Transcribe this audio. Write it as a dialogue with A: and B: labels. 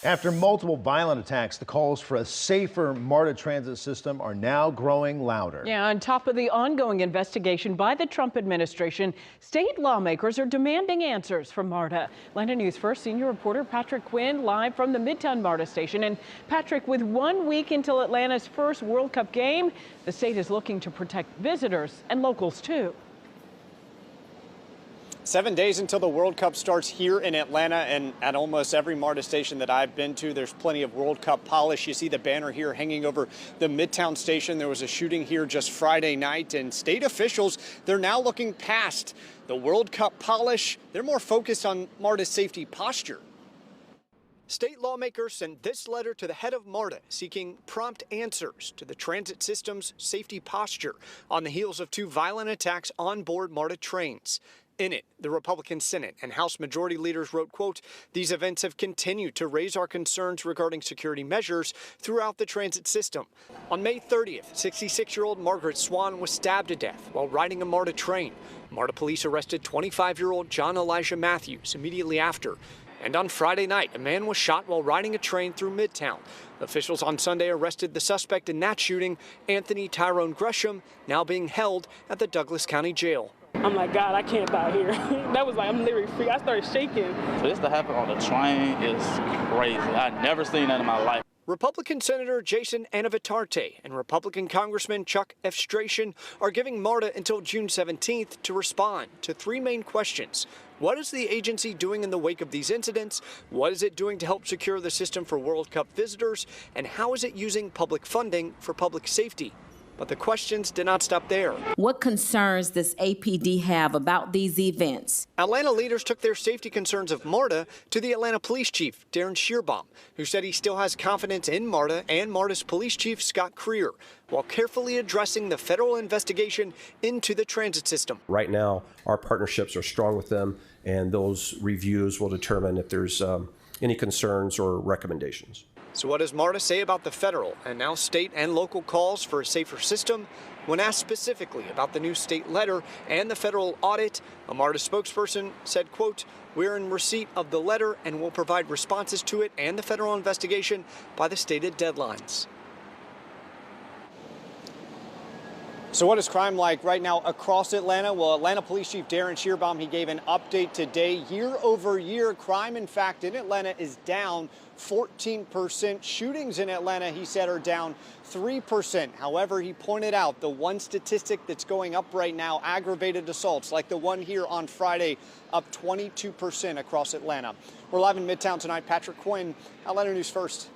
A: After multiple violent attacks, the calls for a safer MARTA transit system are now growing louder.
B: Yeah, on top of the ongoing investigation by the Trump administration, state lawmakers are demanding answers from MARTA. Atlanta News First senior reporter Patrick Quinn live from the Midtown MARTA station. And Patrick, with 1 week until Atlanta's first World Cup game, the state is looking to protect visitors and locals too.
C: 7 days until the World Cup starts here in Atlanta, and at almost every MARTA station that I've been to, there's plenty of World Cup polish. You see the banner here hanging over the Midtown station. There was a shooting here just Friday night, and state officials, they're now looking past the World Cup polish. They're more focused on MARTA's safety posture. State lawmakers sent this letter to the head of MARTA seeking prompt answers to the transit system's safety posture on the heels of 2 violent attacks on board MARTA trains. In it, the Republican Senate and House Majority Leaders wrote, quote, "These events have continued to raise our concerns regarding security measures throughout the transit system. On May 30th, 66-year-old Margaret Swan was stabbed to death while riding a MARTA train. MARTA police arrested 25-year-old John Elijah Matthews immediately after. And on Friday night, a man was shot while riding a train through Midtown. Officials on Sunday arrested the suspect in that shooting, Anthony Tyrone Gresham, now being held at the Douglas County Jail."
D: I'm like, God, I can't die here. That was like, I'm literally free. I started shaking.
E: For this to happen on the train is crazy. I've never seen that in my life.
C: Republican Senator Jason Anavitarte and Republican Congressman Chuck Efstration are giving MARTA until June 17th to respond to 3 main questions. What is the agency doing in the wake of these incidents? What is it doing to help secure the system for World Cup visitors? And how is it using public funding for public safety? But the questions did not stop there.
F: What concerns does APD have about these events?
C: Atlanta leaders took their safety concerns of MARTA to the Atlanta Police Chief, Darren Shearbaum, who said he still has confidence in MARTA and MARTA's Police Chief, Scott Creer, while carefully addressing the federal investigation into the transit system.
G: Right now, our partnerships are strong with them, and those reviews will determine if there's any concerns or recommendations.
C: So what does MARTA say about the federal and now state and local calls for a safer system? When asked specifically about the new state letter and the federal audit, a MARTA spokesperson said, quote, "We're in receipt of the letter and will provide responses to it and the federal investigation by the stated deadlines." So what is crime like right now across Atlanta? Well, Atlanta Police Chief Darren Shearbaum, he gave an update today. Year over year, crime, in fact, in Atlanta is down 14%. Shootings in Atlanta, he said, are down 3%. However, he pointed out the one statistic that's going up right now, aggravated assaults, like the one here on Friday, up 22% across Atlanta. We're live in Midtown tonight. Patrick Quinn, Atlanta News First.